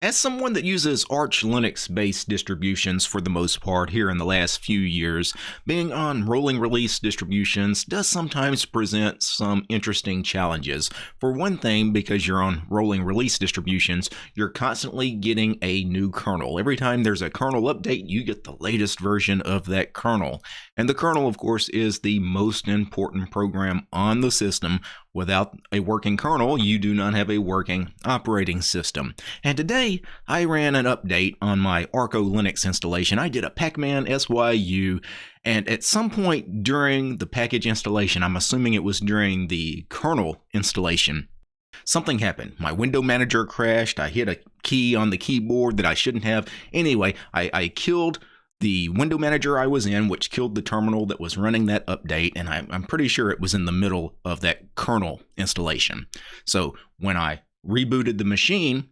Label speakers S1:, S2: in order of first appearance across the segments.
S1: As someone that uses Arch Linux-based distributions for the most part here in the last few years, being on rolling release distributions does sometimes present some interesting challenges. For one thing, because you're on rolling release distributions, you're constantly getting a new kernel. Every time there's a kernel update, you get the latest version of that kernel. And the kernel, of course, is the most important program on the system. Without a working kernel, you do not have a working operating system. And today, I ran an update on my Arco Linux installation. I did a pacman SYU, and at some point during the package installation, I'm assuming it was during the kernel installation, something happened. My window manager crashed. I hit a key on the keyboard that I shouldn't have. Anyway, I killed the window manager I was in, which killed the terminal that was running that update, and I'm pretty sure it was in the middle of that kernel installation. So when I rebooted the machine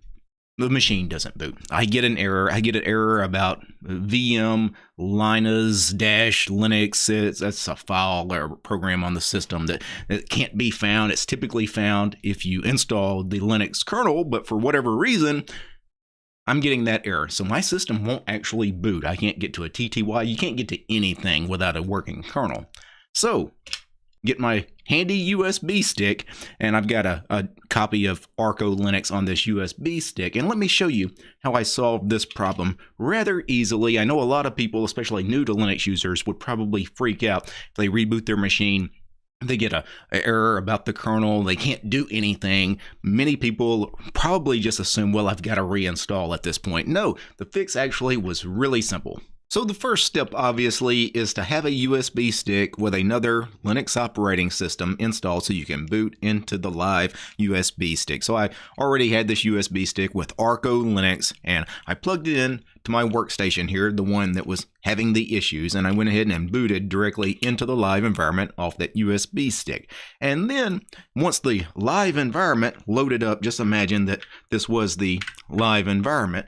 S1: doesn't boot. I get an error. I get an error about VM Linux-Linux. That's a file or program on the system that can't be found. It's typically found if you install the Linux kernel, but for whatever reason, I'm getting that error. So my system won't actually boot. I can't get to a TTY. You can't get to anything without a working kernel. So get my handy USB stick, and I've got a copy of Arco Linux on this USB stick. And let me show you how I solved this problem rather easily. I know a lot of people, especially new to Linux users, would probably freak out if they reboot their machine. They get an error about the kernel. They can't do anything. Many people probably just assume, well, I've got to reinstall at this point. No, the fix actually was really simple. So the first step, obviously, is to have a USB stick with another Linux operating system installed so you can boot into the live USB stick. So I already had this USB stick with Arco Linux, and I plugged it in to my workstation here, the one that was having the issues, and I went ahead and booted directly into the live environment off that USB stick. And then once the live environment loaded up, just imagine that this was the live environment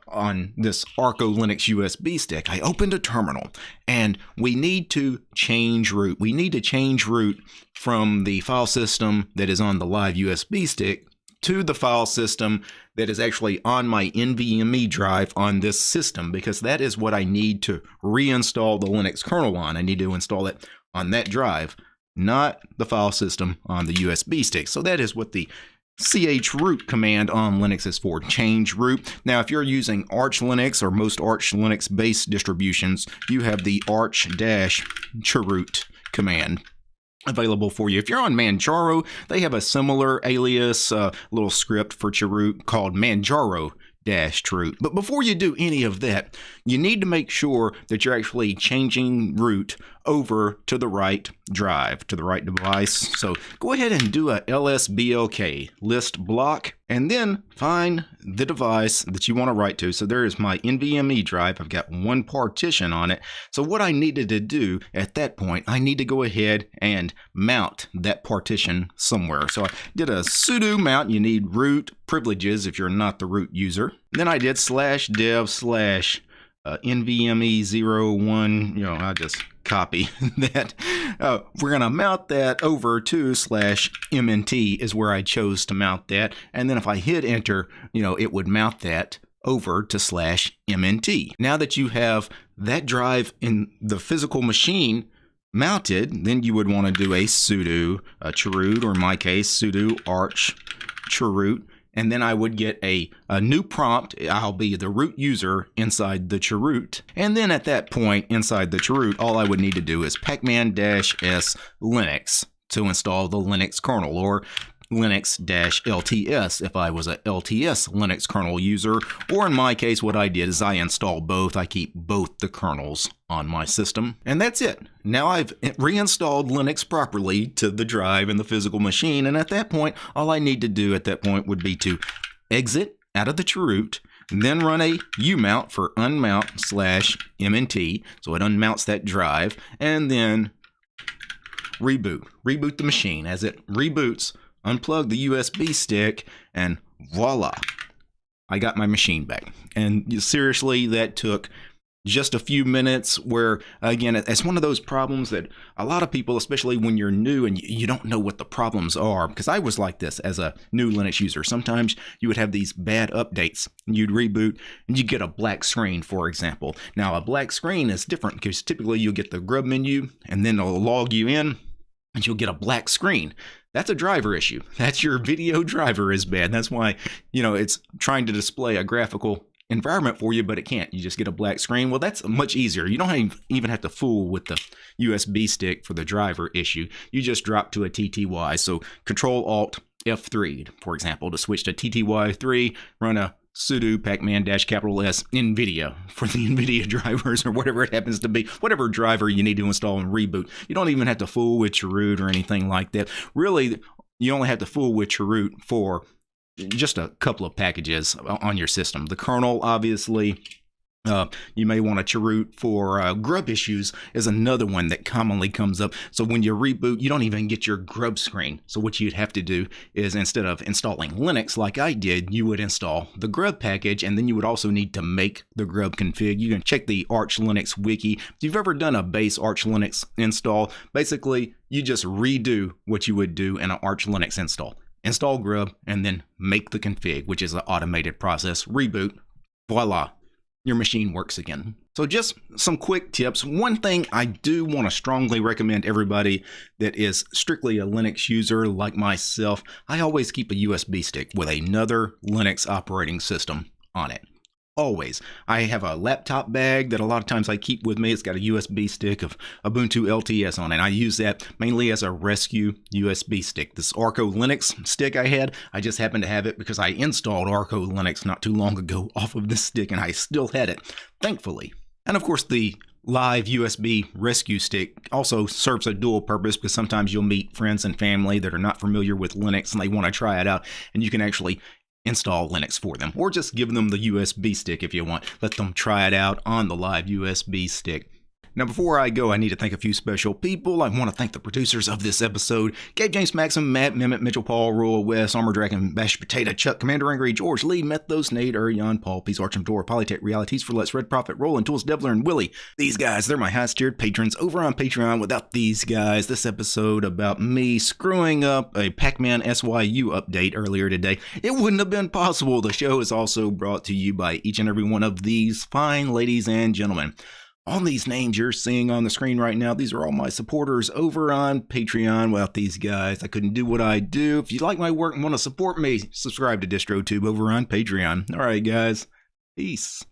S1: on this Arco Linux USB stick. I opened a terminal, and we need to change root. We need to change root from the file system that is on the live USB stick to the file system that is actually on my NVMe drive on this system, because that is what I need to reinstall the Linux kernel on. I need to install it on that drive, not the file system on the USB stick. So that is what the arch-chroot command on Linux is for, change root. Now, if you're using Arch Linux or most Arch Linux based distributions, you have the arch-chroot command available for you. If you're on Manjaro, they have a similar alias, little script for chroot called Manjaro-chroot. But before you do any of that, you need to make sure that you're actually changing root over to the right drive, to the right device. So go ahead and do a lsblk list block, and then find the device that you want to write to. So there is my NVMe drive. I've got one partition on it. So what I needed to do at that point, I need to go ahead and mount that partition somewhere. So I did a sudo mount. You need root privileges if you're not the root user. Then I did /dev/NVMe01. I just copy that. We're going to mount that over to /mnt is where I chose to mount that. And then if I hit enter, it would mount that over to /mnt. Now that you have that drive in the physical machine mounted, then you would want to do a sudo chroot, or in my case, sudo arch-chroot. And then I would get a new prompt. I'll be the root user inside the chroot. And then at that point, inside the chroot, all I would need to do is pacman-s Linux to install the Linux kernel, or Linux-LTS if I was a LTS Linux kernel user. Or in my case, what I did is I install both. I keep both the kernels on my system. And that's it. Now I've reinstalled Linux properly to the drive in the physical machine. And at that point, all I need to do at that point would be to exit out of the chroot, then run a umount for unmount /mnt. So it unmounts that drive, and then reboot the machine. As it reboots, unplug the USB stick, and voila, I got my machine back. And seriously, that took just a few minutes, where again, it's one of those problems that a lot of people, especially when you're new and you don't know what the problems are, because I was like this as a new Linux user. Sometimes you would have these bad updates and you'd reboot and you get a black screen, for example. Now a black screen is different because typically you'll get the grub menu and then it'll log you in and you'll get a black screen. That's a driver issue. That's your video driver is bad. That's why, it's trying to display a graphical environment for you, but it can't. You just get a black screen. Well, that's much easier. You don't even have to fool with the USB stick for the driver issue. You just drop to a TTY. So Control Alt F3, for example, to switch to TTY3, run a sudo pacman-S NVIDIA for the NVIDIA drivers or whatever it happens to be, whatever driver you need to install and reboot. You don't even have to fool with arch-chroot or anything like that. Really, you only have to fool with arch-chroot for just a couple of packages on your system. The kernel, obviously, you may want to arch-chroot for grub issues is another one that commonly comes up. So when you reboot, you don't even get your grub screen. So what you'd have to do is, instead of installing Linux like I did, you would install the grub package, and then you would also need to make the grub config. You can check the Arch Linux wiki. If you've ever done a base Arch Linux install, basically you just redo what you would do in an Arch Linux install. Install grub and then make the config, which is an automated process. Reboot, voila, your machine works again. So just some quick tips. One thing I do want to strongly recommend everybody that is strictly a Linux user like myself, I always keep a USB stick with another Linux operating system on it. Always. I have a laptop bag that a lot of times I keep with me. It's got a USB stick of Ubuntu LTS on it. I use that mainly as a rescue USB stick. This Arco Linux stick I had, I just happened to have it because I installed Arco Linux not too long ago off of this stick, and I still had it, thankfully. And of course, the live USB rescue stick also serves a dual purpose, because sometimes you'll meet friends and family that are not familiar with Linux and they want to try it out, and you can actually install Linux for them, or just give them the USB stick if you want. Let them try it out on the live USB stick. Now, before I go, I need to thank a few special people. I want to thank the producers of this episode: Gabe, James, Maxim, Matt, Mehmet, Mitchell, Paul, Royal, Wes, Armor Dragon, Bash Potato, Chuck, Commander Angry, George, Lee, Methos, Nate, Urion, Paul, Peace, Archim, Door, Polytech, Realities for Let's, Red Prophet, Roland, Tools, Devler, and Willie. These guys, they're my highest tiered patrons over on Patreon. Without these guys, this episode about me screwing up a Pac-Man SYU update earlier today, it wouldn't have been possible. The show is also brought to you by each and every one of these fine ladies and gentlemen. All these names you're seeing on the screen right now, these are all my supporters over on Patreon. Without these guys, I couldn't do what I do. If you like my work and want to support me, subscribe to DistroTube over on Patreon. All right, guys. Peace.